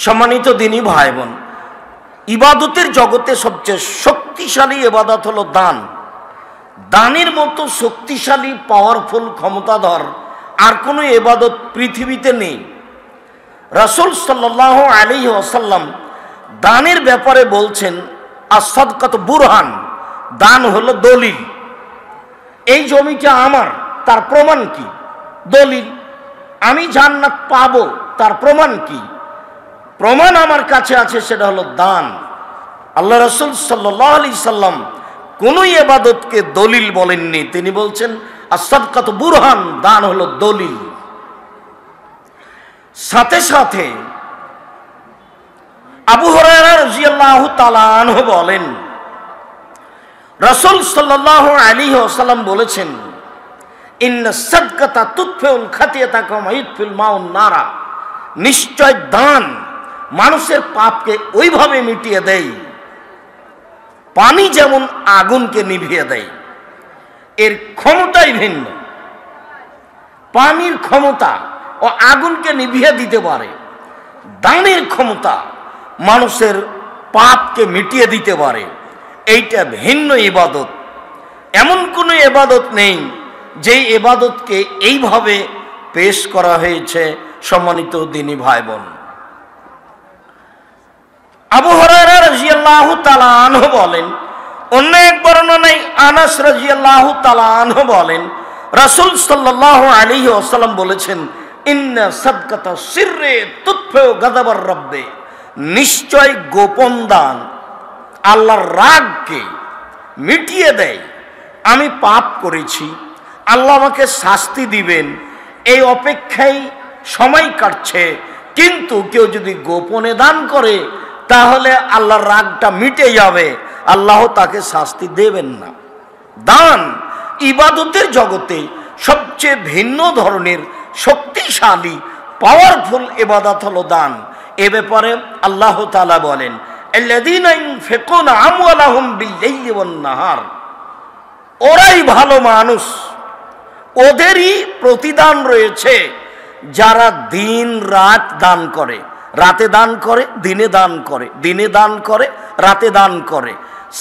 সম্মানিত দিনী ভাই বোন, ইবাদতের জগতে সবচেয়ে শক্তিশালী ইবাদত হলো দান। দানের মতো শক্তিশালী পাওয়ারফুল ক্ষমতাধর আর কোনো ইবাদত পৃথিবীতে নেই। রাসূল সাল্লাল্লাহু আলাইহি ওয়াসাল্লাম দানের ব্যাপারে বলছেন, আস-সাদকাত বুরহান, দান হলো দলিল। এই জমিটা আমার, তার প্রমাণ কি? দলিল। আমি জান্নাত পাবো, তার প্রমাণ কি? প্রমাণ আমার কাছে আছে, সেটা হলো দান। আল্লাহ রাসূল সাল্লাল্লাহু আলাইহি সাল্লাম কোন ইবাদতকে দলিল বলেননি, তিনি বলছেন আস-সাদকাত বুরহান, দান হলো দলিল। সাথে সাথে আবু হুরায়রা রাদিয়াল্লাহু তাআলা আনহু বলেন, রাসূল সাল্লাল্লাহু আলাইহি ওয়াসাল্লাম বলেছেন, ইন্না সাদকাতা তুতফিউল খাতিয়াতা কামা ইতফিল মাউন নারা, নিশ্চয় দান মানুষের পাপকে ওইভাবে মিটিয়ে দেয় পানি যেমন আগুনকে নিভিয়ে দেয়। এর ক্ষমতাই ভিন্ন। পানির ক্ষমতা ও আগুনকে নিভিয়ে দিতে পারে, দানের ক্ষমতা মানুষের পাপকে মিটিয়ে দিতে পারে। এইটা ভিন্ন ইবাদত। এমন কোনো ইবাদত নেই যেই ইবাদতকে এইভাবে পেশ করা হয়েছে। সম্মানিত দ্বীনী ভাই বোন, আবু হুরায়রা রাদিয়াল্লাহু তাআলা আনহু বলেন, অন্য এক বর্ণনায় আনাস রাদিয়াল্লাহু তাআলা আনহু বলেন, রাসূল সাল্লাল্লাহু আলাইহি ওয়াসাল্লাম বলেছেন, ইন্না সাদকাতা সিররে তুতফিউ গাযাবার রাব্বে, নিশ্চয় গোপন দান আল্লাহর রাগকে মিটিয়ে দেয়। আমি পাপ করেছি, আল্লাহ আমাকে শাস্তি দিবেন, এই অপেক্ষায় সময় কাটছে, কিন্তু কেউ যদি গোপনে দান করে তাহলে আল্লাহর রাগটা মিটে যাবে, আল্লাহ তাকে শাস্তি দেবেন না। দান ইবাদতের জগতে সবচেয়ে ভিন্ন ধরনের শক্তিশালী পাওয়ারফুল ইবাদত হলো দান। এ ব্যাপারে আল্লাহ তাআলা বলেন, আল্লাযীনা ইউনফিকুনা আমওয়ালাহুম বিল-লাইলি ওয়ান-নাহার, ওরাই ভালো মানুষ, ওদেরই প্রতিদান রয়েছে যারা দিন রাত দান করে। রাতে দান করে, দিনে দান করে, দিনে দান করে, রাতে দান করে।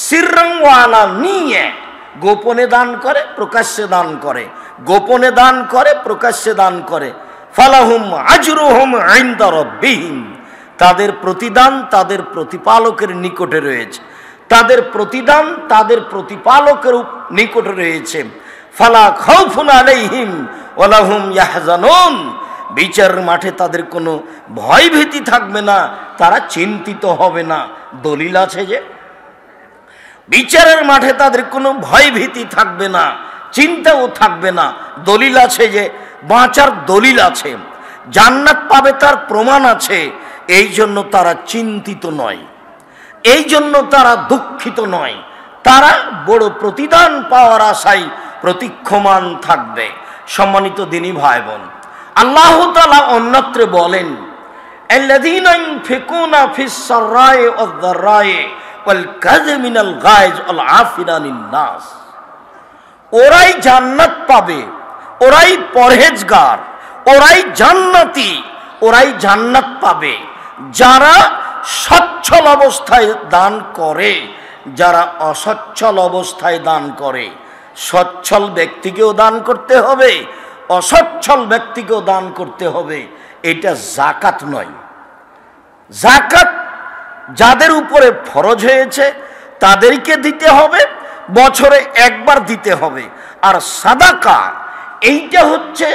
সিররান ওয়া আলানিয়া, গোপনে দান করে, প্রকাশ্যে দান করে, গোপনে দান করে, প্রকাশ্যে দান করে। ফালাহুম আজরুহুম ইনদা রাব্বিহিম, তাদের প্রতিদান তাদের প্রতিপালকের নিকটে রয়েছে। তাদের প্রতিদান তাদের প্রতিপালকের নিকটে রয়েছে। ফালা খাউফুন আলাইহিম ওয়ালা হুম ইয়াহজানুন, বিচারের মাঠে তাদের কোনো ভয় ভীতি থাকবে না, তারা চিন্তিত হবে না। দলিল আছে যে বিচারের মাঠে তাদের কোনো ভয় ভীতি থাকবে না, চিন্তাও থাকবে না। দলিল আছে যে বাঁচার দলিল আছে, জান্নাত পাবে তার প্রমাণ আছে। এই জন্য তারা চিন্তিত নয়, এই জন্য তারা দুঃখিত নয়, তারা বড় প্রতিদান পাওয়ার আশায় প্রতীক্ষমান থাকবে। সম্মানিত দ্বীনী ভাই বোন, আল্লাহ তাআলা অন্যত্র বলেন, আল্লাযীনা ইউনফিকুনা ফিস-সাররাই ওয়াদ-দাররাই ওয়াল কাযিমিনাল গায়জ ওয়াল আফিনা আনিন নাস, ওরাই জান্নাত পাবে, ওরাই পরহেজগার, ওরাই জান্নাতি, ওরাই জান্নাত পাবে যারা সচ্ছল অবস্থায় দান করে, যারা অসচ্ছল অবস্থায় দান করে। সচ্ছল ব্যক্তিকেও দান করতে হবে, অসচ্ছল ব্যক্তিকেও দান করতে হবে। এটা যাকাত নয়। যাকাত যাদের উপরে ফরজ হয়েছে তাদেরকে দিতে হবে, বছরে একবার দিতে হবে। আর সাদাকা এইটা হচ্ছে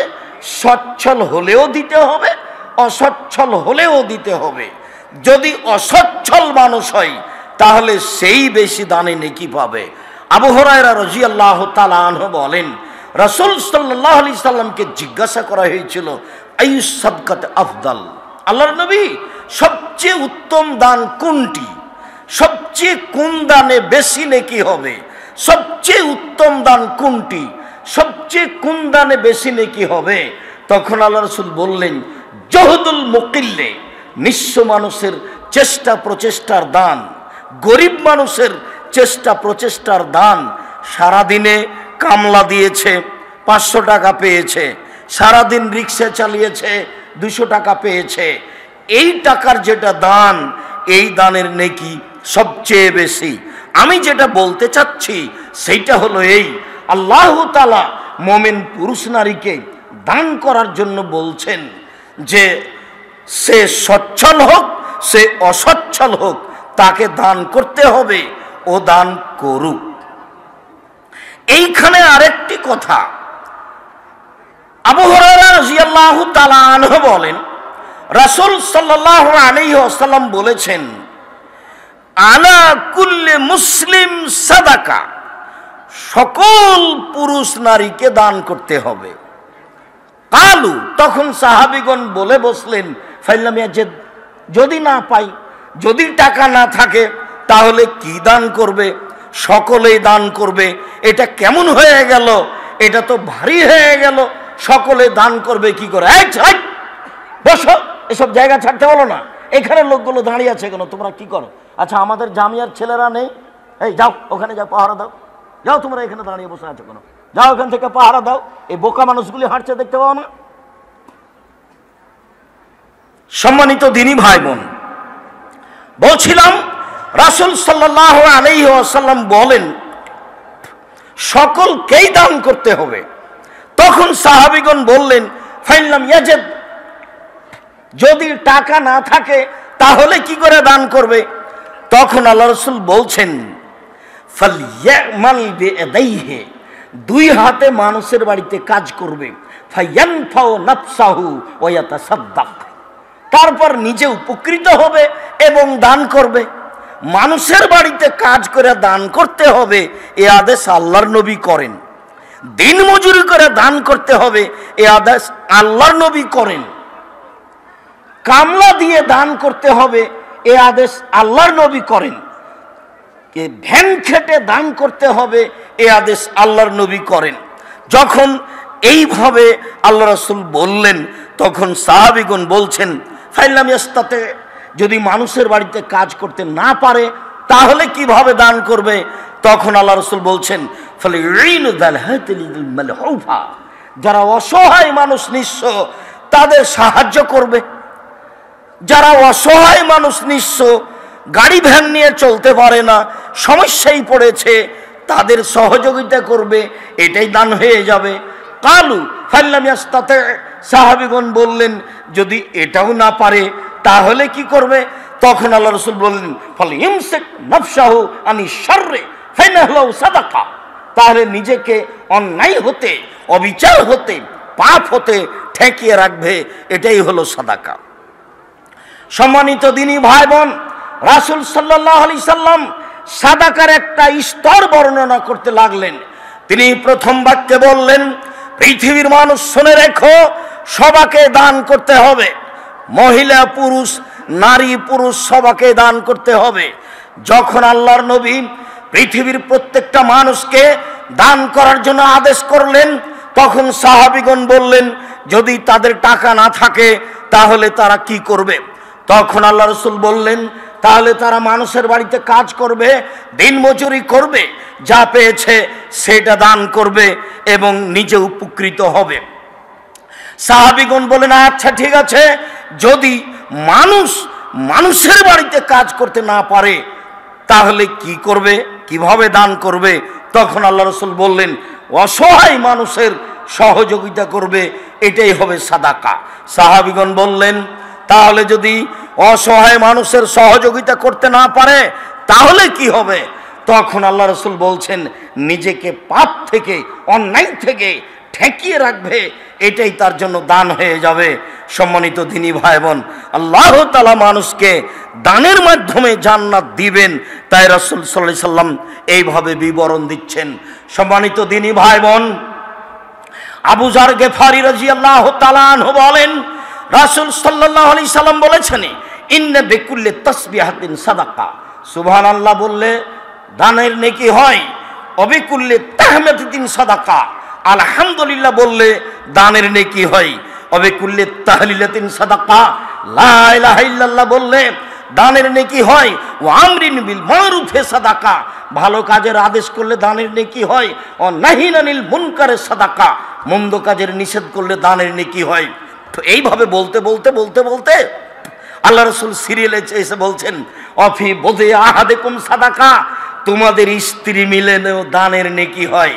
সচ্ছল হলেও দিতে হবে, অসচ্ছল হলেও দিতে হবে। যদি অসচ্ছল মানুষ হয় তাহলে সেই বেশি দানে নেকি পাবে। আবু হুরায়রা রাদিয়াল্লাহু তাআলা আনহু বলেন, রাসূল সাল্লাল্লাহু আলাইহি সাল্লামকে জিজ্ঞাসা করা হয়েছিল, আইয়ুস সাদকাত আফদাল, আল্লাহর নবী সবচেয়ে উত্তম দান কোনটি? সবচেয়ে কোন দানে বেশি নেকি হবে? সবচেয়ে উত্তম দান কোনটি? সবচেয়ে কোন দানে বেশি নেকি হবে? তখন আল্লাহ রাসূল বললেন, জহুদুল মুকিল্লে, নিঃস্ব মানুষের চেষ্টা প্রচেষ্টার দান, গরিব মানুষের চেষ্টা প্রচেষ্টার দান। সারাদিনে কামলা দিয়েছে, 500 টাকা পেয়েছে, সারাদিন রিক্সা চালিয়েছে, 200 টাকা পেয়েছে, এই টাকার যেটা দান, এই দানের নেকি সবচেয়ে বেশি। আমি যেটা বলতে চাচ্ছি সেইটা হলো এই, আল্লাহ তাআলা মুমিন পুরুষ নারীকে দান করার জন্য বলছেন যে সে সচ্ছল হোক সে অসচ্ছল হোক তাকে দান করতে হবে, ও দান করুক। এইখানে আরেকটি কথা, আবু হুরায়রা রাদিয়াল্লাহু তাআলা আনহু বলেন, রাসূল সাল্লাল্লাহু আলাইহি ওয়াসাল্লাম বলেছেন, আলা কুল্লি মুসলিম সাদাকা, সকল পুরুষ নারীকে দান করতে হবে। কালু, তখন সাহাবীগণ বলে বসলেন, ফাইলাম ইয়াজিদ, যদি না পাই, যদি টাকা না থাকে তাহলে কি দান করবে? সকলেই দান করবে, এটা কেমন হয়ে গেল? এটা তো ভারী হয়ে গেল, সকলে দান করবে কি করে? বসো, এসব জায়গা ছাড়তে বলো না, এখানে লোকগুলো দাঁড়িয়ে আছে কেন, তোমরা কি করো? আচ্ছা আমাদের জামিয়ার ছেলেরা নেই? এই যাও, ওখানে যাও, পাহারা দাও। যাও, তোমরা এখানে দাঁড়িয়ে বসে আছো কেন? যাও ওখান থেকে পাহারা দাও। এই বোকা মানুষগুলি হাঁটছে, দেখতে পাও না? সম্মানিত দিনী ভাই বোন, বলছিলাম রাসূল সাল্লাল্লাহু আলাইহি ওয়াসাল্লাম বলেন সকলকেই দান করতে হবে। তখন সাহাবীগণ বললেন, ফাইলাম ইয়াজিদ, যদি টাকা না থাকে তাহলে কি করে দান করবে? তখন আল্লাহ রাসূল বলছেন, ফালইয়ামাল বিয়াদাইহি, দুই হাতে মানুষের বাড়িতে কাজ করবে, ফায়ানফাউ নাফসাহু ওয়া ইয়াতাসাদ্দাক, তারপর নিজে উপকৃত হবে এবং দান করবে। মানুষের বাড়িতে কাজ করে দান করতে হবে, এ আদেশ আল্লাহর নবী করেন। দিন মজুরি করে দান করতে হবে, এ আদেশ আল্লাহর নবী করেন। কামলা দিয়ে দান করতে হবে, এ আদেশ আল্লাহর নবী করেন। ভ্যান খেটে দান করতে হবে, এ আদেশ আল্লাহর নবী করেন। যখন এইভাবে আল্লাহ রাসূল বললেন, তখন সাহাবীগণ বলছেন, ফাইলাম ইয়াস্তাতে, যদি মানুষের বাড়িতে কাজ করতে না পারে তাহলে কিভাবে দান করবে? তখন আল্লাহ রাসূল বলছেন, ফালিইনু যাল হাতিলিল মালহুফা, যারা অসহায় মানুষ নিঃস্ব তাদের সাহায্য করবে। যারা অসহায় মানুষ নিঃস্ব, গাড়ি ভ্যান নিয়ে চলতে পারে না, সমস্যায় পড়েছে, তাদের সহযোগিতা করবে, এটাই দান হয়ে যাবে। কালু ফাইলাম ইয়াস্তাতে, সাহাবীগণ বললেন যদি এটাও না পারে তাহলে কি করবে? তখন আল্লাহ রাসূল বললেন, ফালইমসিক নাফসাহু আনি শাররি ফাইনাহু সাদাকা, তাহলে নিজেকে অন্যায় হতে, অবিচার হতে, পাপ হতে ঠেকিয়ে রাখবে, এটাই হলো সাদাকা। সম্মানিত দিনী ভাই বোন, রাসূল সাল্লাল্লাহু আলাইহি সাল্লাম সাদাকার একটা স্তর বর্ণনা করতে লাগলেন। তিনি প্রথম বাক্যে বললেন, পৃথিবীর মানুষ শুনে রেখো, সবাকে দান করতে হবে, মহিলা পুরুষ, নারী পুরুষ সবাকে দান করতে হবে। যখন আল্লাহর নবী পৃথিবীর প্রত্যেকটা মানুষকে দান করার জন্য আদেশ করলেন, তখন সাহাবীগণ বললেন যদি তাদের টাকা না থাকে তাহলে তারা কি করবে? তখন আল্লাহ রাসূল বললেন, তাহলে তারা মানুষের বাড়িতে কাজ করবে, দিন মজুরি করবে, যা পেয়েছে সেটা দান করবে এবং নিজে উপকৃত হবে। সাহাবীগণ বলেন, আচ্ছা ঠিক আছে, যদি মানুষের বাড়িতে কাজ করতে না পারে তাহলে কি করবে, কিভাবে দান করবে? তখন আল্লাহ রাসূল বললেন, অসহায় মানুষের সহযোগিতা করবে, এটাই হবে সাদাকা। সাহাবীগণ বললেন, তাহলে যদি অসহায় মানুষের সহযোগিতা করতে না পারে তাহলে কি হবে? তখন আল্লাহ রাসূল বলছেন, নিজেকে পাপ থেকে, অন্যায় থেকে ঠেকিয়ে রাখবে, এটাই তার জন্য দান হয়ে যাবে। সম্মানিত দিনী ভাই বোন, আল্লাহ তাআলা মানুষকে দানের মাধ্যমে জান্নাত দিবেন, তাই রাসূল সাল্লাল্লাহু আলাইহি সাল্লাম এইভাবে বিবরণ দিচ্ছেন। সম্মানিত দিনী ভাই বোন, আবু যার গিফারি রাদিয়াল্লাহু তাআলা আনহু বলেন, রাসূল সাল্লাল্লাহু আলাইহি সাল্লাম বলেছেন, ইন্না বিকুল্লি তাসবিহাতিন সাদাকা, সুবহানাল্লাহ বললে দানের নেকি হয়, অবিকুল্লি তাহমিদাতিন সাদাকা, আলহামদুলিল্লাহ বললে দানের নেকি হয়, অবিকুল্লি তাহলিলাতিন সাদাকা, লা ইলাহা ইল্লাল্লাহ বললে দানের নেকি হয়, ওয়া আমরিন বিল মারুফে সাদাকা, ভালো কাজের আদেশ করলে দানের নেকি হয়, ও নাহিন আনিল মুনকারে সাদাকা, মন্দ কাজের নিষেধ করলে দানের নেকি হয়। তো এইভাবে বলতে বলতে বলতে বলতে আল্লাহ রাসূল সিরিয়ালে এসে বলছেন, অফি বোধে আহাদেকুম সাদাকা, তোমাদের স্ত্রী মিলনেও দানের নেকি হয়।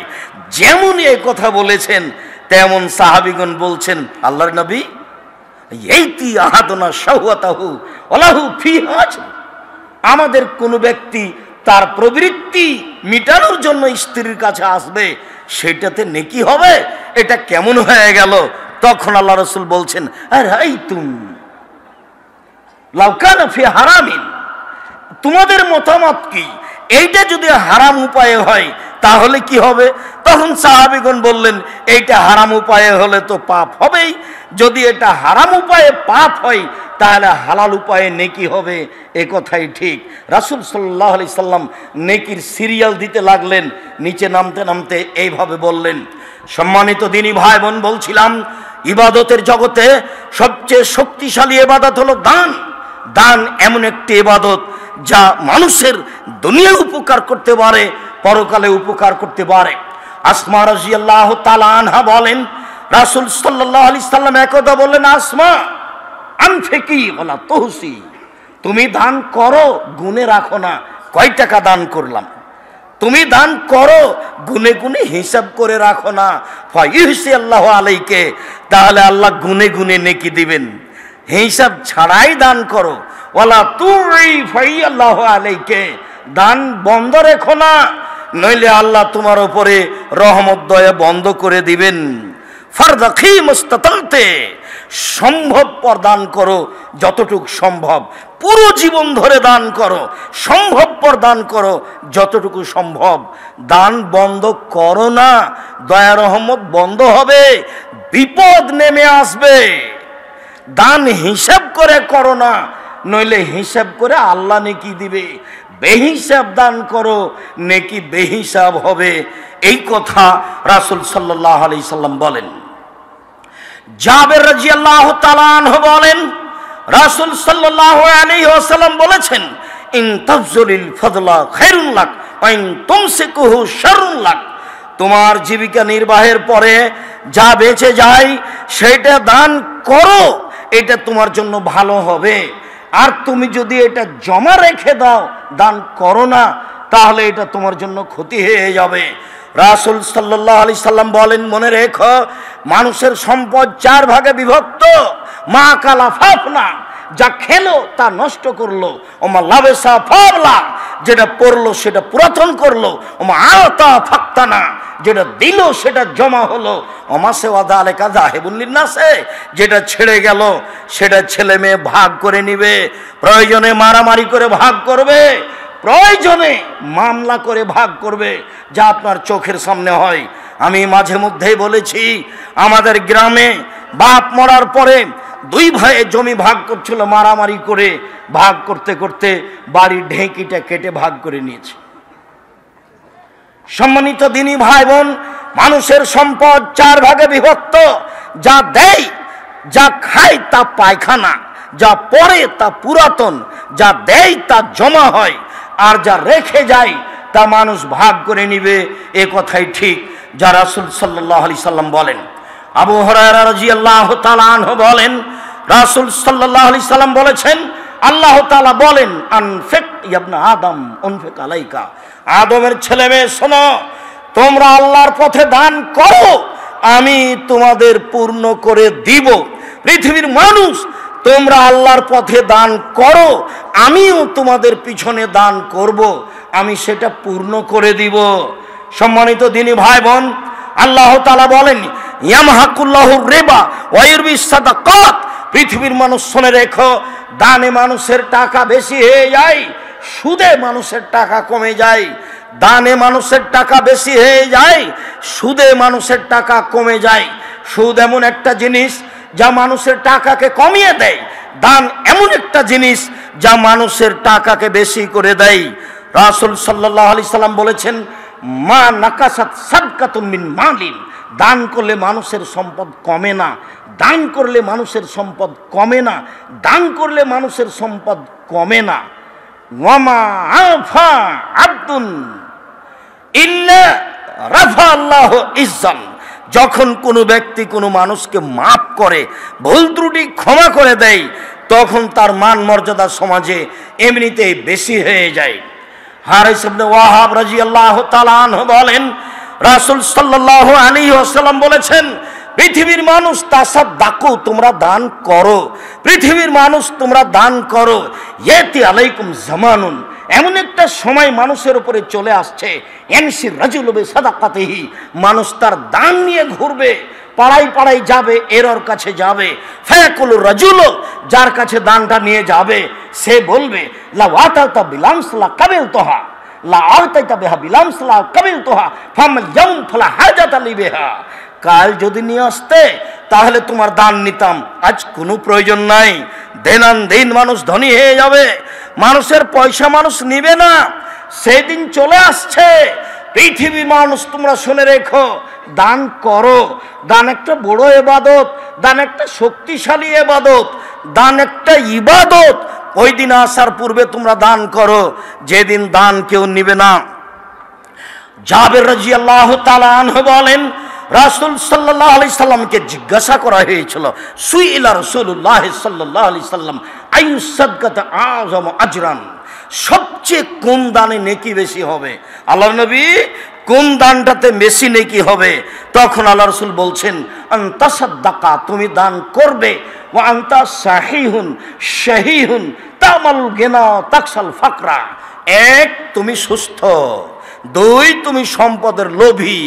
যেমন এই কথা বলেছেন তেমন সাহাবীগণ বলছেন, আল্লাহর নবী, এইতি আহাদনা শাহওয়াতাহু ওয়ালাহু ফিহা আজর, আমাদের কোন ব্যক্তি তার প্রবৃত্তি মিটানোর জন্য স্ত্রীর কাছে আসবে, সেটাতে নেকি হবে? এটা কেমন হয়ে গেল? তখন আল্লাহ রাসূল বলছেন, আরাইতুম লাউ কানা ফি হারামিন, তোমাদের মতামত কি? এইটা যদি হারাম উপায়ে হয় তাহলে কি হবে? তখন সাহাবীগণ বললেন, এইটা হারাম উপায়ে হলে তো পাপ হবেই। যদি এটা হারাম উপায়ে পাপ হয় তাহলে হালাল উপায়ে নেকি হবে, এ কথাই ঠিক। রাসূল সাল্লাল্লাহু আলাইহি সাল্লাম নেকির সিরিয়াল দিতে লাগলেন। নিচে নামতে নামতে এইভাবে বললেন, সম্মানিত দিনী ভাই বোন, বলছিলাম ইবাদতের জগতে সবচেয়ে শক্তিশালী ইবাদত হলো দান। দান এমন একটি ইবাদত যা মানুষের দুনিয়ায় উপকার করতে পারে, পরকালে উপকার করতে পারে। আসমা রাদিয়াল্লাহু তাআলা আনহা বলেন, রাসূল সাল্লাল্লাহু আলাইহি সাল্লাম একদা বললেন, আসমা আনফিকি ওয়ালা তুহসি, তুমি দান করো, গুনে রাখো না কয় টাকা দান করলাম। তুমি দান করো, গুনে গুনে হিসাব করে রাখো না। ফায়ুহসি আল্লাহু আলাইকে, তাহলে আল্লাহ গুনে গুনে নেকি দিবেন। হিসাব ছাড়াই দান করো। ওয়ালা তুই ফাইয়াল্লাহু আলাইকে, দান বন্ধ রেখো না, নইলে আল্লাহ তোমার উপরে রহমত দয়া বন্ধ করে দিবেন। ফারদাখি মুস্তাতালতে, সম্ভবপর দান করো, যতটুকু সম্ভব। পুরো জীবন ধরে দান করো, সম্ভবপর দান করো, যতটুকু সম্ভব। দান বন্ধ করো না, দয়া রহমত বন্ধ হবে, বিপদ নেমে আসবে। দান হিসাব করে করো না, নইলে হিসাব করে আল্লাহ নেকি দিবে। বেহিসাব দান করো, নেকি বেহিসাব হবে। এই কথা রাসূল সাল্লাল্লাহু আলাইহি সাল্লাম বলেন। জাবের রাদিয়াল্লাহু তাআলা আনহু বলেন, রাসূল সাল্লাল্লাহু আলাইহি ওয়াসাল্লাম বলেছেন, ইন তাফজুলিল ফাদলা খায়রুন লাক ওয়া ইন তুমসিকুহু শাররুন লাক, তোমার জীবিকা নির্বাহের পরে যা বেঁচে যায় সেটা দান করো, এটা তোমার জন্য ভালো হবে। আর তুমি যদি এটা জমা রেখে দাও, দান করো না, তাহলে এটা তোমার জন্য ক্ষতি হয়ে যাবে। রাসূল সাল্লাল্লাহু আলাইহি সাল্লাম বলেন, মনে রেখো, মানুষের সম্পদ 4 ভাগে বিভক্ত। মা কালা ফাফনা, যা খেলো তা নষ্ট করলো। ওমা লাবেসা ফাবলা, যেটা পড়লো সেটা পুরাতন করলো। ওমা আতা ফাক্তানা, যেটা দিল সেটা জমা হলো। ওমা সেওয়াদা আলেকা যাহিবুন লিন্নাসে, যেটা ছেড়ে গেল সেটা ছেলে মেয়ে ভাগ করে নিবে। প্রয়োজনে মারামারি করে ভাগ করবে, প্রয়োজনে মামলা করে ভাগ করবে, যা আপনার চোখের সামনে হয়। আমি মাঝে মধ্যেই বলেছি, আমাদের গ্রামে বাপ মরার পরে 2 ভাইয়ে জমি ভাগ করছিল, মারামারি করে ভাগ করতে করতে বাড়ির ঢেঁকিটা কেটে ভাগ করে নিয়েছে। সম্মানিত দিনী ভাই বোন, মানুষের সম্পদ 4 ভাগে বিভক্ত। যা দেয়, যা খায় তা পায়খানা, যা পড়ে তা পুরাতন, যা দেয় তা জমা হয়, আর যা রেখে যায় তা মানুষ ভাগ করে নিবে। এ কথাই ঠিক, যা রাসূল সাল্লাল্লাহু আলাইহি সাল্লাম বলেন। আবু হুরায়রা রাদিয়াল্লাহু তাআলা আনহু বলেন, রাসূল সাল্লাল্লাহু আলাইহি সাল্লাম বলেছেন, আল্লাহ তাআলা বলেন, আনফিক ইবনা আদম উনফিক আলাইকা, আদমের ছেলে মেয়ে শোনো, তোমরা আল্লাহর পথে দান করো, আমি তোমাদের পূর্ণ করে দিব। পৃথিবীর মানুষ, তোমরা আল্লাহর পথে দান করো, আমিও তোমাদের পিছনে দান করব, আমি সেটা পূর্ণ করে দিব। সম্মানিত দিনী ভাই বোন, আল্লাহ তাআলা বলেন, ইয়ামহাকুল্লাহু রিবা ওয়া ইউরবিস সাদাকাত, পৃথিবীর মানুষ শুনে রেখো, দানে মানুষের টাকা বেশি হয়ে যায়, সুদে মানুষের টাকা কমে যায়। দানে মানুষের টাকা বেশি হয়ে যায়, সুদে মানুষের টাকা কমে যায়। সুদ এমন একটা জিনিস যা মানুষের টাকাকে কমিয়ে দেয়, দান এমন একটা জিনিস যা মানুষের টাকাকে বেশি করে দেয়। রাসূল সাল্লাল্লাহু আলাইহি সাল্লাম বলেছেন, মা নাকাসাত সাদকাতুন মিন মালিন, দান করলে মানুষের সম্পদ কমে না, দান করলে মানুষের সম্পদ কমে না, দান করলে মানুষের সম্পদ কমে না। ওয়ামা আফা আব্দুন ইল্লা রাফা আল্লাহু ইজ্জান, যখন কোনো ব্যক্তি কোনো মানুষকে মাফ করে, ভুল ত্রুটি ক্ষমা করে দেয়, তখন তার মান মর্যাদা সমাজে এমনিতেই বেশি হয়ে যায়। হারিস ইবনে ওয়াহাব রাদিয়াল্লাহু তাআলা আনহু বলেন, রাসূল সাল্লাল্লাহু আলাইহি ওয়াসাল্লাম বলেছেন, পৃথিবীর মানুষ তাসাদ্দাকু, তোমরা দান করো, পৃথিবীর মানুষ তোমরা দান করো। ইয়াতি আলাইকুম জামানুন, এমন একটা সময় মানুষের উপরে চলে আসছে, ইয়ানসির রাজুলু বিসাদাকাতিহি, মানুষ তার দান নিয়ে ঘুরবে, পাড়ায় পাড়ায় যাবে, এরর কাছে যাবে। ফায়াকুলু রাজুলু, যার কাছে দানটা নিয়ে যাবে সে বলবে, লা ওয়াতাতা বিলামসলা কাবিলতুহা, লা আতাইতা বিহা বিলামসলা কাবিলতুহা ফামাল ইয়াউম ফালা হাজাতা লি বিহা। কাল যদি নিয়ে আসতে তাহলে তোমার দান নিতাম, আজ কোনো প্রয়োজন নাই। দিন মানুষ ধনী হয়ে যাবে, মানুষের পয়সা মানুষ নিবে না, সেদিন চলে আসছে। পৃথিবীর মানুষ তোমরা শুনে রেখো, দান করো। দান একটা বড় ইবাদত, দান একটা শক্তিশালী ইবাদত, দান একটা ইবাদত। ওই দিন আসার পূর্বে তোমরা দান করো, যেদিন দান কেউ নিবে না। জাবের রাদিয়াল্লাহু তাআলা আনহু বলেন, রাসূল সাল্লাল্লাহু আলাইহি সাল্লামকে জিজ্ঞাসা করা হয়েছিল, সুইলা রাসূলুল্লাহ সাল্লাল্লাহু আলাইহি সাল্লাম আইয়ু সাদকাত আযম আজরান, সবচেয়ে কোন দানে নেকি বেশি হবে? আল্লাহর নবী, কোন দানটাতে বেশি নেকি হবে? তখন আল্লাহ রাসূল বলছেন, আনতা সাদ্দাকা, তুমি দান করবে, ওয়া আনতা সাহিহুন শাহীহুন তামাল গিনা তাকসাল ফাকরা। এক, তুমি সুস্থ। দুই, তুমি সম্পদের লোভী।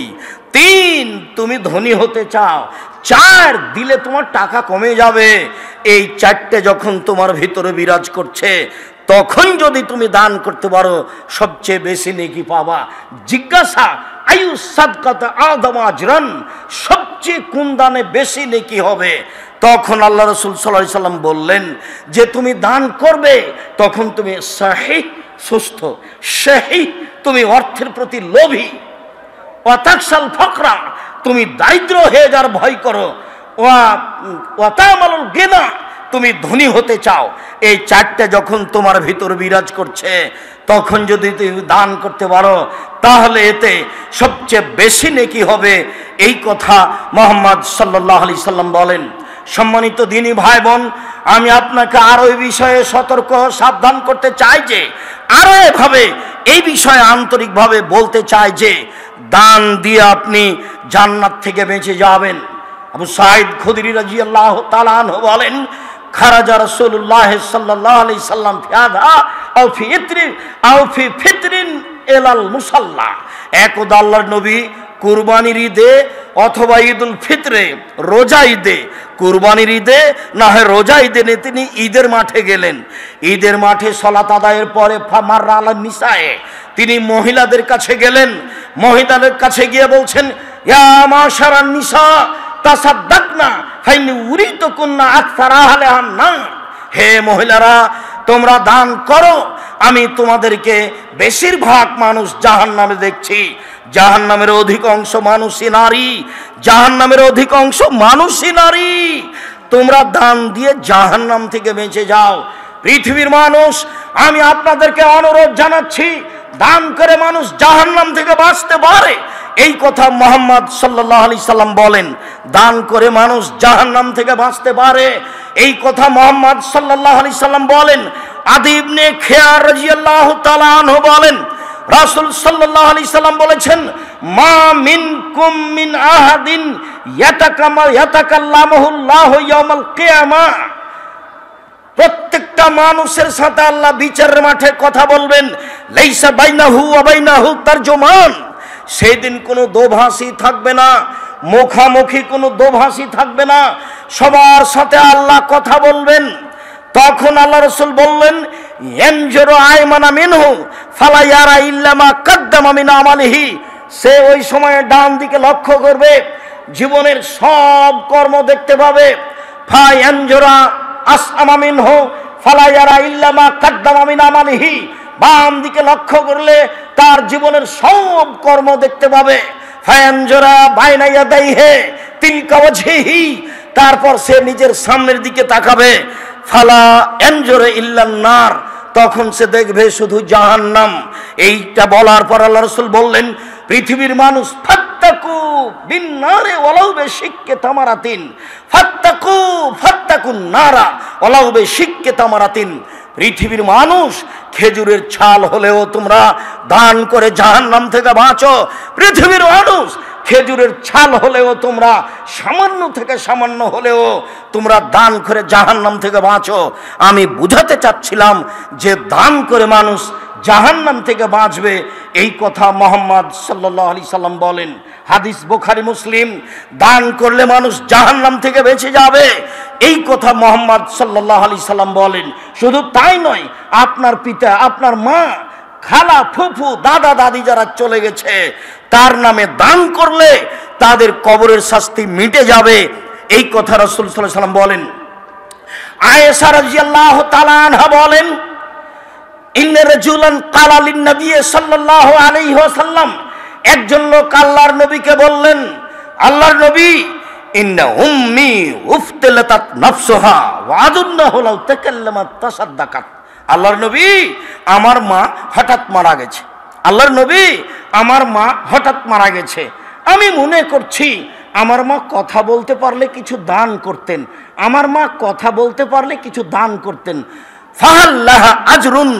তিন, তুমি ধনী হতে চাও। চার, দিলে তোমার টাকা কমে যাবে। এই চারটে যখন তোমার ভিতরে বিরাজ করছে, তখন যদি তুমি দান করতে পারো সবচেয়ে বেশি নেকি পাবা। জিজ্ঞাসা, আয়ু সাদকাত আযম আজরান, সবচেয়ে কোন দানে বেশি নেকি হবে? তখন আল্লাহ রাসূল সাল্লাল্লাহু আলাইহি সাল্লাম বললেন যে তুমি দান করবে, তখন তুমি সাহিহ, সুস্থ, শাহীহ, তুমি অর্থের প্রতি লোভী, ওয়াতাকসাল ফাকরা, তুমি দারিদ্র হয়ে যাওয়ার ভয় করো, ওয়াতামালুল গিনা, তুমি ধনী হতে চাও। এই চারটে যখন তোমার ভিতর বিরাজ করছে, তখন যদি তুমি দান করতে পারো তাহলে এতে সবচেয়ে বেশি নেকি হবে। এই কথা মুহাম্মদ সাল্লাল্লাহু আলাইহি সাল্লাম বলেন। সম্মানিত দিনী ভাই বোন, আমি আপনাকে আরো এই বিষয়ে সতর্ক সাবধান করতে চাই যে, আরো এভাবে এই বিষয়ে আন্তরিকভাবে বলতে চাই যে, দান দিয়ে আপনি জান্নাত থেকে বেঁচে যাবেন। আবু সাঈদ খুদরি রাদিয়াল্লাহু তাআলা আনহু বলেন, খারাজা রাসূলুল্লাহ সাল্লাল্লাহু আলাইহি সাল্লাম ফি আযা আও ফি ফিতরিন ইলাল মুসাল্লা। একদা আল্লাহর নবী কুরবানির ঈদে অথবা ঈদুল ফিতরে, রোজা ঈদে, কুরবানির ঈদে না হয় রোজা ঈদে তিনি ঈদের মাঠে গেলেন। ঈদের মাঠে সালাত আদায়ের পরে ফামাররা আলান নিসায়ে, তিনি মহিলাদের কাছে গেলেন। মহিলাদের কাছে গিয়ে বলছেন, ইয়া মাশারান নিসা তাসাদ্দাকনা ফাইনি উরিতুকুন্না আকসারা আহলিহান নার, হে মহিলারা তোমরা দান করো, আমি তোমাদেরকে বেশিরভাগ মানুষ জাহান্নামে দেখছি। জাহান্নামের অধিকাংশ মানুষই নারী, জাহান্নামের অধিকাংশ মানুষই নারী। তোমরা দান দিয়ে জাহান্নাম থেকে বেঁচে যাও। পৃথিবীর মানুষ, আমি আপনাদেরকে অনুরোধ জানাচ্ছি, দান করে মানুষ জাহান্নাম থেকে বাঁচতে পারে। এই কথা মুহাম্মদ সাল্লাল্লাহু আলাইহি সাল্লাম বলেন, দান করে মানুষ জাহান্নাম থেকে বাঁচতে পারে। এই কথা মুহাম্মদ সাল্লাল্লাহু আলাইহি সাল্লাম বলেন। আদি ইবনে খিয়ার রাদিয়াল্লাহু তাআলা আনহু বলেন, রাসূল সাল্লাল্লাহু আলাইহি সাল্লাম বলেছেন, মা মিনকুম মিন আহাদিন ইয়াতাকাল্লামুহুল্লাহু ইয়াউমাল কিয়ামাহ, প্রত্যেকটা মানুষের সাথে আল্লাহ বিচারের মাঠে কথা বলবেন। লাইসা বাইনাহু ওয়া বাইনাহু তারজুমান, সেই দিন কোনো দোভাষী থাকবে না, মুখামুখি কোনো দোভাষী থাকবে না, সবার সাথে আল্লাহ কথা বলবেন। তখন আল্লাহ রাসূল বললেন, ইয়ানজুরু আয়মানা মিনহু ফালা ইয়ারা ইল্লা মা কাদ্দামা মিন আমালিহি, সে ওই সময়ে ডান দিকে লক্ষ্য করবে, জীবনের সব কর্ম দেখতে পাবে। ফা ইয়ানজুরা আসআমা মিনহু ফালা ইয়ারা ইল্লা মা কাদ্দামা মিন আমালিহি, বাম দিকে লক্ষ্য করলে তার জীবনের সব কর্ম দেখতে পাবে। ফায়ানজুরা বাইনা ইয়াদাইহি তিলকা ওয়াজহিহি, তারপর সে নিজের সামনের দিকে তাকাবে। ফালা ইয়ানজুরা ইল্লান নার, তখন সে দেখবে শুধু জাহান্নাম। এইটা বলার পর আল্লাহ রাসূল বললেন, পৃথিবীর মানুষ ফাত্তাকু বিন্নারে ওয়ালাউ বিশিক্কি তামারাতিন, ফাত্তাকুন নারা ওয়ালাউ বিশিক্কি তামারাতিন। পৃথিবীর মানুষ খেজুরের ছাল হলেও তোমরা দান করে জাহান্নাম থেকে বাঁচো। পৃথিবীর মানুষ খেজুরের ছাল হলেও তোমরা সামান্য থেকে সামান্য হলেও তোমরা দান করে জাহান্নাম থেকে বাঁচো। আমি বুঝাতে চাচ্ছিলাম যে দান করে মানুষ জাহান্নাম থেকে বাঁচবে, এই কথা মুহাম্মদ সাল্লাল্লাহু আলাইহি সাল্লাম বলেন। হাদিস বুখারী মুসলিম। দান করলে মানুষ জাহান্নাম থেকে বেঁচে যাবে, এই কথা মুহাম্মদ সাল্লাল্লাহু আলাইহি সাল্লাম বলেন। শুধু তাই নয়, আপনার পিতা, আপনার মা, খালা, ফুফু, দাদা, দাদি যারা চলে গেছে তার নামে দান করলে তাদের কবরের শাস্তি মিটে যাবে, এই কথা রাসূল সাল্লাল্লাহু আলাইহি সাল্লাম বলেন। আয়েশা রাদিয়াল্লাহু তাআলা আনহা বলেন, ইন্না রাজুলান ক্বালা লিন নবী সাল্লাল্লাহু আলাইহি ওয়াসাল্লাম, একজন লোক আল্লাহর নবীকে বললেন, আল্লাহর নবী, ইন্না উম্মি উফতিলাতাত নাফসুহা ওয়া আযুন্নাহু লাউ তাকাল্লামাত তাসাদ্দাকাত। আল্লাহর নবী, আমার মা হঠাৎ মারা গেছে। আল্লাহর নবী, আমার মা হঠাৎ মারা গেছে। আমি মনে করছি আমার মা কথা বলতে পারলে কিছু দান করতেন, আমার মা কথা বলতে পারলে কিছু দান করতেন। ফাহাল্লাহা আজরুন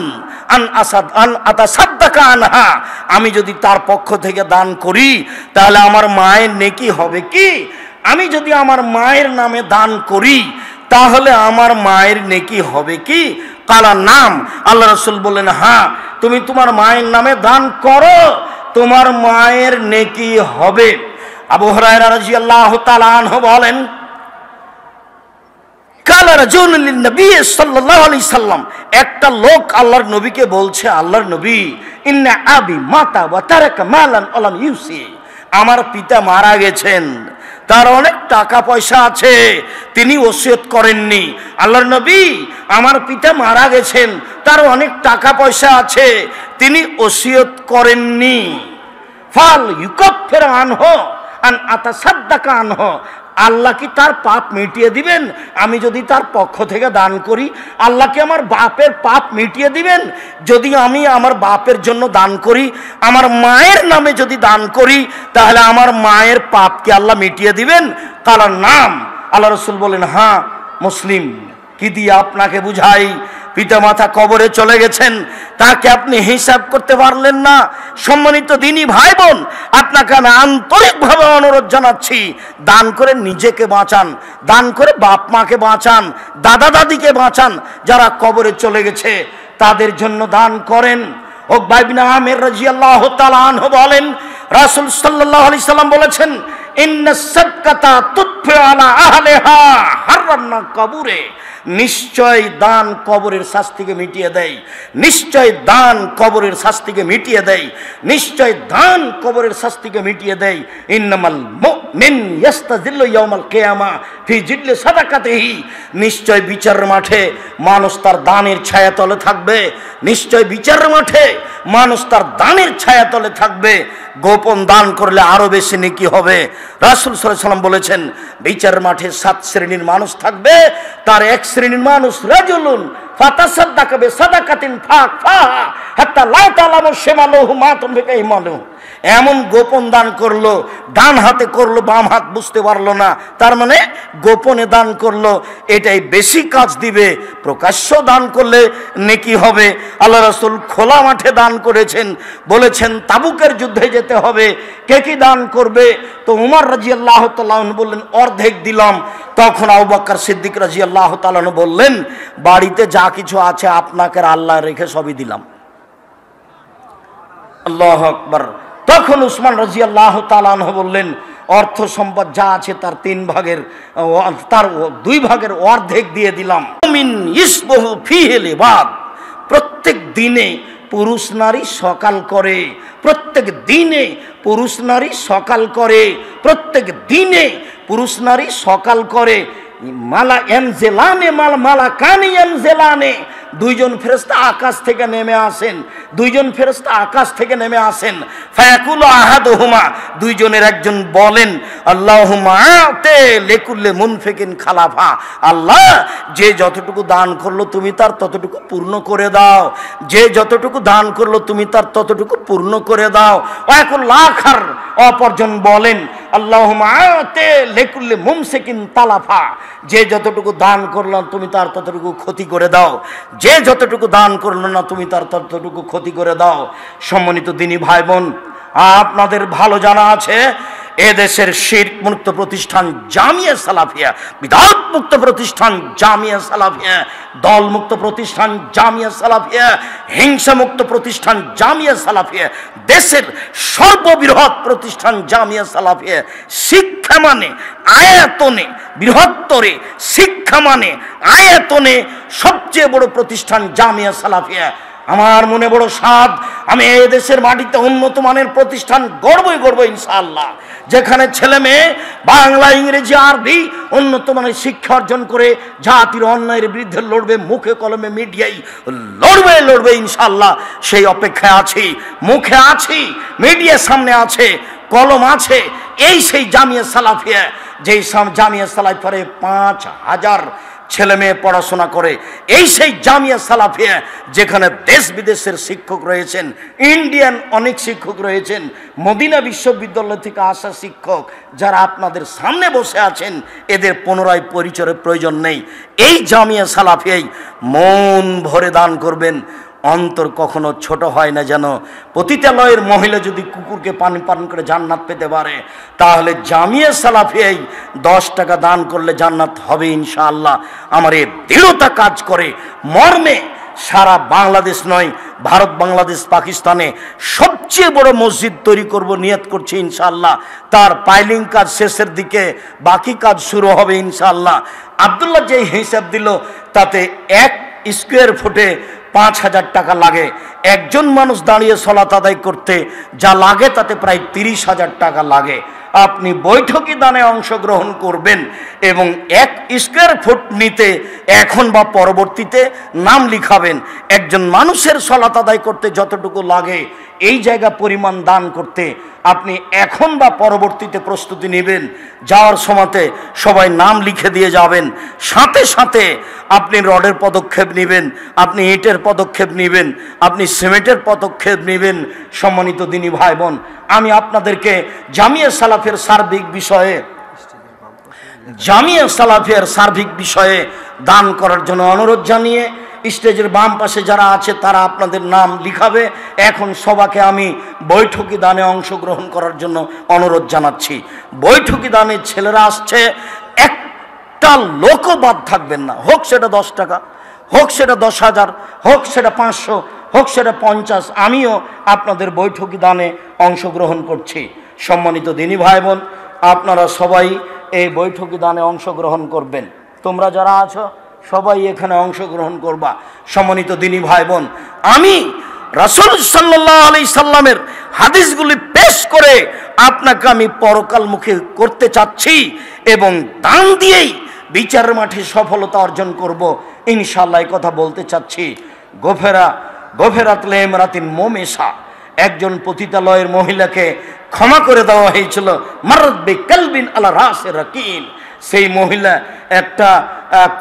আন আতাসাদ্দাকা আনহা, আমি যদি তার পক্ষ থেকে দান করি তাহলে আমার মায়ের নেকি হবে কি? আমি যদি আমার মায়ের নামে দান করি তাহলে আমার মায়ের নেকি হবে কি? কালা নাম। আল্লাহ রাসূল বললেন, হ্যাঁ, তুমি তোমার মায়ের নামে দান করো, তোমার মায়ের নেকি হবে। আবু হুরায়রা রাদিয়াল্লাহু তাআলা আনহু বলেন, কালা রাজুলুন লিন-নবী সাল্লাল্লাহু আলাইহি সাল্লাম, একটা লোক আল্লাহর নবীকে বলছে, আল্লাহর নবী, ইন্না আবি মাতা ওয়া তারাকা মালান আলাম ইউসি, আমার পিতা মারা গেছেন, তার অনেক টাকা পয়সা আছে, তিনি ওসিয়ত করেননি। আল্লাহর নবী, আমার পিতা মারা গেছেন, তার অনেক টাকা পয়সা আছে, তিনি ওসিয়ত করেননি। ফাল ইউকাফির আনহু আন আতাসাদ্দাকা আনহু, আল্লাহ কি তার পাপ মিটিয়ে দিবেন? আমি যদি তার পক্ষ থেকে দান করি, আল্লাহ কি আমার বাপের পাপ মিটিয়ে দিবেন? যদি আমি আমার বাপের জন্য দান করি, আমার মায়ের নামে যদি দান করি, তাহলে আমার মায়ের পাপ কি আল্লাহ মিটিয়ে দিবেন? কালার নাম। আল্লাহ রাসূল বলেন, হ্যাঁ। মুসলিম। কি দিয়ে আপনাকে বুঝাই? পিতা মাতা কবরে চলে গেছেন, তাকে আপনি হিসাব করতে পারলেন না। সম্মানিত দিনী ভাই বোন, আপনাকে আমি আন্তরিকভাবে অনুরোধ জানাচ্ছি, দান করে নিজেকে বাঁচান, দান করে বাপ মাকে বাঁচান, দাদা দাদিকে বাঁচান, যারা কবরে চলে গেছে তাদের জন্য দান করেন। উকবা ইবনে আমির রাদিয়াল্লাহু তাআলা আনহু বলেন, রাসূল সাল্লাল্লাহু আলাইহি সাল্লাম বলেছেন, ইন্নাস সাদকাতা তুতফি আলা আহলিহা হাররান্না কবরে, নিশ্চয় দান কবরের শাস্তিকে মিটিয়ে দেয়, নিশ্চয় দান কবরের শাস্তিকে মিটিয়ে দেয়, নিশ্চয় দান কবরের শাস্তিকে মিটিয়ে দেয়। ইন্নামাল মুমিন ইয়াস্তাজিল্লু ইয়াউমাল কিয়ামা ফি জিল্লি সাদাকাতিহি, নিশ্চয় বিচারের মাঠে মানুষ তার দানের ছায়াতলে থাকবে, নিশ্চয় বিচারের মাঠে মানুষ তার দানের ছায়াতলে থাকবে। গোপন দান করলে আরো বেশি নেকি হবে। রাসূল সাল্লাল্লাহু আলাইহি সাল্লাম বলেছেন, বিচারের মাঠে 7 শ্রেণীর মানুষ থাকবে। তার এক শ্রেণীর মানুষ রাজুলুন ফাতাসাদ্দাকা বিসাদাকাতিন ফাহা হাত্তা লা তালামু শিমালুহু মা তুনফিকু ইমানুহু, এমন গোপন দান করলো, ডান হাতে করলো, বাম হাত বুঝতে পারলো না, তার মানে গোপনে দান করলো, এটাই বেশি কাজ দিবে। প্রকাশ্য দান করলে নেকি হবে। আল্লাহ রাসূল খোলা মাঠে দান করেছেন, বলেছেন তাবুকের যুদ্ধে যেতে হবে, কে কি দান করবে? তো উমর রাদিয়াল্লাহু তাআলা আনহু বললেন, অর্ধেক দিলাম। তখন আবু বকর সিদ্দিক রাদিয়াল্লাহু তাআলা আনহু বললেন, বাড়িতে যা কিছু আছে আপনাকে আল্লাহ রেখে সবই দিলাম। আল্লাহু আকবার। তখন উসমান রাদিয়াল্লাহু তাআলা আনহু বললেন, অর্থ সম্পদ যা আছে তার 3 ভাগের, তার 2 ভাগের অর্ধেক দিয়ে দিলাম। মিন ইসবহু ফিহি লিবাদ, প্রত্যেক দিনে পুরুষ নারী সকাল করে, প্রত্যেক দিনে পুরুষ নারী সকাল করে, প্রত্যেক দিনে পুরুষ নারী সকাল করে। মালা এনজেলানে মালা কানি এনজেলানে, 2 জন ফেরেশতা আকাশ থেকে নেমে আসেন, 2 জন ফেরেশতা আকাশ থেকে নেমে আসেন। ফায়াকুলু আহাদুহুমা, 2 জনের একজন বলেন, আল্লাহুম্মা আতে লিকুল্লি মুনফিকিন খালাফা, আল্লাহ যে যতটুকু দান করলো তুমি তার ততটুকু পূর্ণ করে দাও, যে যতটুকু দান করলো তুমি তার ততটুকু পূর্ণ করে দাও। ওয়াকুল আখার, অপরজন বলেন, আল্লাহুম্মা আতে লিকুল্লি মুমসিকিন তালাফা, যে যতটুকু দান করলাম তুমি তার ততটুকু ক্ষতি করে দাও, যে যতটুকু দান করলো না তুমি তার ততটুকু ক্ষতি করে দাও। সম্মানিত দিনী ভাই বোন, আপনাদের ভালো জানা আছে এদেশের শিরক মুক্ত প্রতিষ্ঠান জামিয়া সালাফিয়া, বিদআত মুক্ত প্রতিষ্ঠান জামিয়া সালাফিয়া, দল মুক্ত প্রতিষ্ঠান জামিয়া সালাফিয়া, হিংসা মুক্ত প্রতিষ্ঠান জামিয়া সালাফিয়া, দেশের সর্ববৃহৎ প্রতিষ্ঠান জামিয়া সালাফিয়া। শিক্ষা মানে আয়াতনে বৃহত্তরে, শিক্ষা মানে আয়াতনে সবচেয়ে বড় প্রতিষ্ঠান জামিয়া সালাফিয়া। আমার মনে বড় সাধ, আমি এই দেশের মাটিতে উন্নত মানের প্রতিষ্ঠান গড়বই গড়ব ইনশাআল্লাহ, যেখানে ছেলে মেয়ে বাংলা ইংরেজি আরবি উন্নত মানের শিক্ষা অর্জন করে জাতির অন্যায়ের বিরুদ্ধে লড়বে, মুখে কলমে মিডিয়াই লড়বে ইনশাআল্লাহ। সেই অপেক্ষায় আছি, মুখে আছি, মিডিয়ার সামনে আছে, কলম আছে। এই সেই জামিয়া সালাফিয়া, যেই জামিয়া সালাফিয়ারে 5000 ছেলে মেয়ে পড়াশোনা করে। এই সেই জামিয়া সালাফিয়া যেখানে দেশ বিদেশের শিক্ষক রয়েছেন, ইন্ডিয়ান অনেক শিক্ষক রয়েছেন, মদিনা বিশ্ববিদ্যালয় থেকে আসা শিক্ষক যারা আপনাদের সামনে বসে আছেন, এদের পুনরায় পরিচয়ের প্রয়োজন নেই। এই জামিয়া সালাফিয়াই মন ভরে দান করবেন, অন্তর কখনো ছোট হয় না। যেন পতিতালয়ের মহিলা যদি কুকুরকে পানি পান করে জান্নাত পেতে পারে, তাহলে জামিয়া সালাফিয়াই 10 টাকা দান করলে জান্নাত হবে ইনশাআল্লাহ। আমার এই দৃঢ়তা কাজ করে মর্মে সারা বাংলাদেশ নয়, ভারত, বাংলাদেশ, পাকিস্তানে সবচেয়ে বড় মসজিদ তৈরি করব নিয়ত করছি ইনশাআল্লাহ। তার পাইলিং কাজ শেষের দিকে, বাকি কাজ শুরু হবে ইনশাআল্লাহ। আব্দুল্লাহ যে হিসাব দিল তাতে 1 স্কোয়ার ফুটে 5000 টাকা লাগে। একজন মানুষ দাঁড়িয়ে সলাত আদায় করতে যা লাগে তাতে প্রায় 30,000 টাকা লাগে। আপনি বৈঠকি দানে অংশগ্রহণ করবেন এবং 1 স্কোয়ার ফুট নিতে এখন বা পরবর্তীতে নাম লিখাবেন। একজন মানুষের সলাত আদায় করতে যতটুকু লাগে এই জায়গা পরিমাণ দান করতে আপনি এখন বা পরবর্তীতে প্রস্তুতি নেবেন। যাওয়ার সময়তে সবাই নাম লিখে দিয়ে যাবেন। সাথে সাথে আপনি রডের পদক্ষেপ নেবেন, আপনি ইটের পদক্ষেপ নেবেন, আপনি সিমেন্টের পদক্ষেপ নেবেন। সম্মানিত দিনী ভাই বোন, আমি আপনাদেরকে জামিয়া সালাফিয়ার সার্বিক বিষয়ে দান করার জন্য অনুরোধ জানিয়ে স্টেজের বাম পাশে যারা আছে তারা আপনাদের নাম লিখাবে। এখন সবাইকে আমি বৈঠকি দানে অংশগ্রহণ করার জন্য অনুরোধ জানাচ্ছি। বৈঠকি দানে ছেলেরা আসছে, একটা লোকও বাদ থাকবেন না। হোক সেটা 10 টাকা, হোক সেটা 10,000, হোক সেটা 500, হোক সেটা 50। আমিও আপনাদের বৈঠকি দানে অংশগ্রহণ করছি। সম্মানিত দিনী ভাই বোন, আপনারা সবাই এই বৈঠকি দানে অংশগ্রহণ করবেন। তোমরা যারা আছো সবাই এখানে অংশগ্রহণ করবা। সম্মানিত দিনী ভাই বোন, আমি রাসূল সাল্লাল্লাহু আলাইহি সাল্লামের হাদিসগুলি পেশ করে আপনাকে আমি পরকালমুখী করতে চাচ্ছি এবং দান দিয়েই বিচারের মাঠে সফলতা অর্জন করব ইনশাআল্লাহ। এই কথা বলতে চাচ্ছি। গফেরাত লিমরাতিন মুমিসা, একজন পতিতালয়ের মহিলাকে ক্ষমা করে দেওয়া হয়েছিল। মাররাত বিকালবিন আলা রাসে রাকিন, সেই মহিলা একটা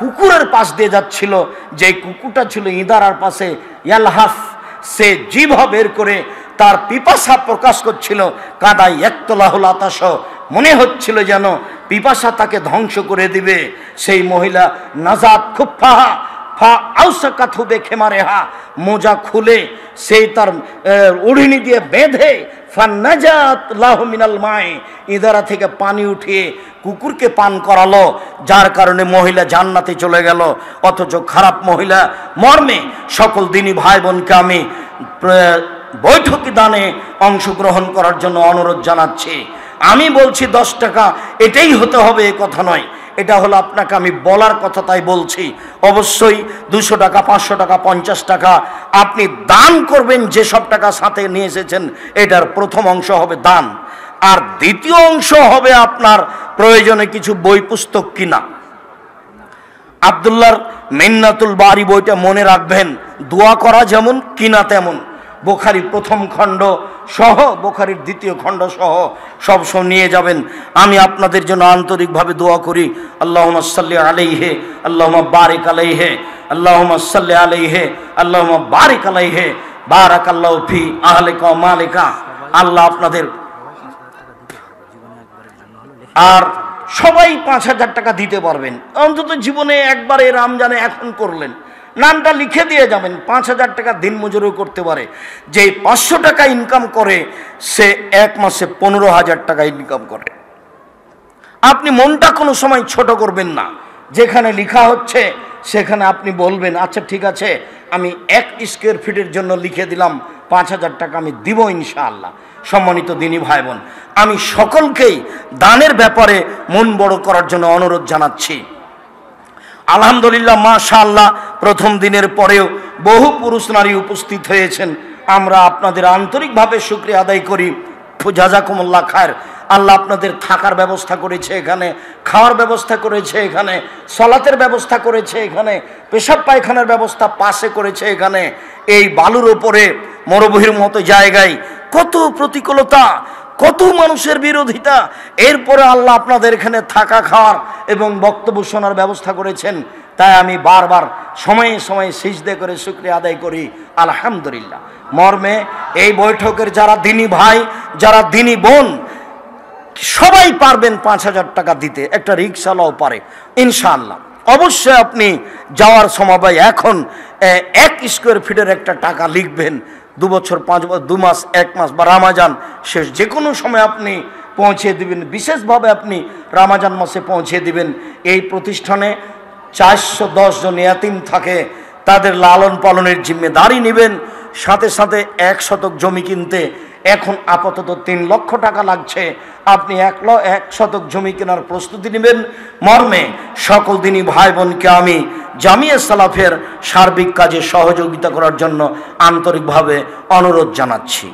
কুকুরের পাশ দিয়ে যাচ্ছিল, যে কুকুরটা ছিল ইদারার পাশে। ইয়ালহাফ, সে জিভা বের করে তার পিপাসা প্রকাশ করছিল। কাদাই একতলাহুল আতাশ, মনে হচ্ছিল যেন পিপাসা তাকে ধ্বংস করে দিবে। সেই মহিলা নাজাত খুফাহা ফা আউসাকাথু বেখেমারেহা, মোজা খুলে সেই তার উড়িনি দিয়ে বেঁধে ফান্নাজাত লাহু মিনাল মাই, ইদারা থেকে পানি উঠিয়ে কুকুরকে পান করালো, যার কারণে মহিলা জান্নাতে চলে গেল। অথচ খারাপ মহিলা মর্মে সকল দিনী ভাই বোনকে আমি বৈঠকি দানে অংশগ্রহণ করার জন্য অনুরোধ জানাচ্ছি। আমি বলছি 10 টাকা এটাই হতে হবে এ কথা নয়, এটা হলো আপনাকে আমি বলার কথা, তাই বলছি। অবশ্যই 200 টাকা, 500 টাকা, 50 টাকা আপনি দান করবেন। যেসব টাকা সাথে নিয়ে এসেছেন এটার প্রথম অংশ হবে দান, আর দ্বিতীয় অংশ হবে আপনার প্রয়োজনে কিছু বই পুস্তক কিনা। আব্দুল্লাহর মিন্নাতুল বারি বইটা মনে রাখবেন, দোয়া করা যেমন কিনা তেমন। বুখারীর প্রথম খণ্ড সহ, বুখারীর দ্বিতীয় খণ্ড সহ সব নিয়ে যাবেন। আমি আপনাদের জন্য আন্তরিকভাবে দোয়া করি। আল্লাহুম্মা সাল্লি আলাইহি, আল্লাহুম্মা বারিক আলাইহি, আল্লাহুম্মা সাল্লি আলাইহি, আল্লাহুম্মা বারিক আলাইহি, বারাকাল্লাহু ফি আহলিকা ওয়া মালিকা। আল্লাহ আপনাদের আর সবাই 5,000 টাকা দিতে পারবেন। অন্তত জীবনে একবার এই রমজানে এখন করলেন, নামটা লিখে দিয়ে যাবেন। 5,000 টাকা দিন মজুরিও করতে পারে। যে 500 টাকা ইনকাম করে সে এক মাসে 15,000 টাকা ইনকাম করে। আপনি মনটা কোনো সময় ছোট করবেন না। যেখানে লেখা হচ্ছে সেখানে আপনি বলবেন, আচ্ছা ঠিক আছে, আমি 1 স্কোয়ার ফিটের জন্য লিখে দিলাম 5,000 টাকা আমি দিব ইনশাআল্লাহ। সম্মানিত দিনী ভাই বোন, আমি সকলকেই দানের ব্যাপারে মন বড় করার জন্য অনুরোধ জানাচ্ছি। আলহামদুলিল্লাহ, মাশাআল্লাহ, প্রথম দিনের পরেও বহু পুরুষ নারী উপস্থিত হয়েছেন। আমরা আপনাদের আন্তরিকভাবে শুকরিয়া আদায় করি। জাযাকুমুল্লাহ খায়ের। আল্লাহ আপনাদের থাকার ব্যবস্থা করেছে এখানে, খাওয়ার ব্যবস্থা করেছে এখানে, সলাতের ব্যবস্থা করেছে এখানে, পেশাব পায়খানার ব্যবস্থা পাশে করেছে এখানে। এই বালুর ওপরে মরুভূমির মতো জায়গায় কত প্রতিকূলতা, কত মানুষের বিরোধিতা, এরপরে আল্লাহ আপনাদের এখানে থাকা, খাওয়ার এবং বক্তব্য শোনার ব্যবস্থা করেছেন। তাই আমি বারবার সময়ে সময়ে সিজদে করে শুকরিয়া আদায় করি আলহামদুলিল্লাহ। মর্মে এই বৈঠকের যারা দিনী ভাই, যারা দিনী বোন, সবাই পারবেন 5,000 টাকা দিতে। একটা রিক্সাওয়ালাও পারে ইনশাআল্লাহ। অবশ্যই আপনি যাওয়ার সময় এখন 1 স্কোয়ার ফিটের একটা টাকা লিখবেন। 2 বছর, 5 বছর, 2 মাস, 1 মাস বা রমজান শেষ যে কোনো সময় আপনি পৌঁছে দিবেন। বিশেষভাবে আপনি রমজান মাসে পৌঁছে দিবেন। এই প্রতিষ্ঠানে 410 জন ইয়াতিম থাকে, তাদের লালন পালনের জিম্মেদারি নেবেন। সাথে সাথে 1 শতক জমি কিনতে এখন আপাতত 3 লক্ষ টাকা লাগছে। আপনি 1 শতক জমি কেনার প্রস্তুতি নেবেন। মর্মে সকল দিনী ভাই বোনকে আমি জামিয়া সালাফের সার্বিক কাজে সহযোগিতা করার জন্য আন্তরিকভাবে অনুরোধ জানাচ্ছি।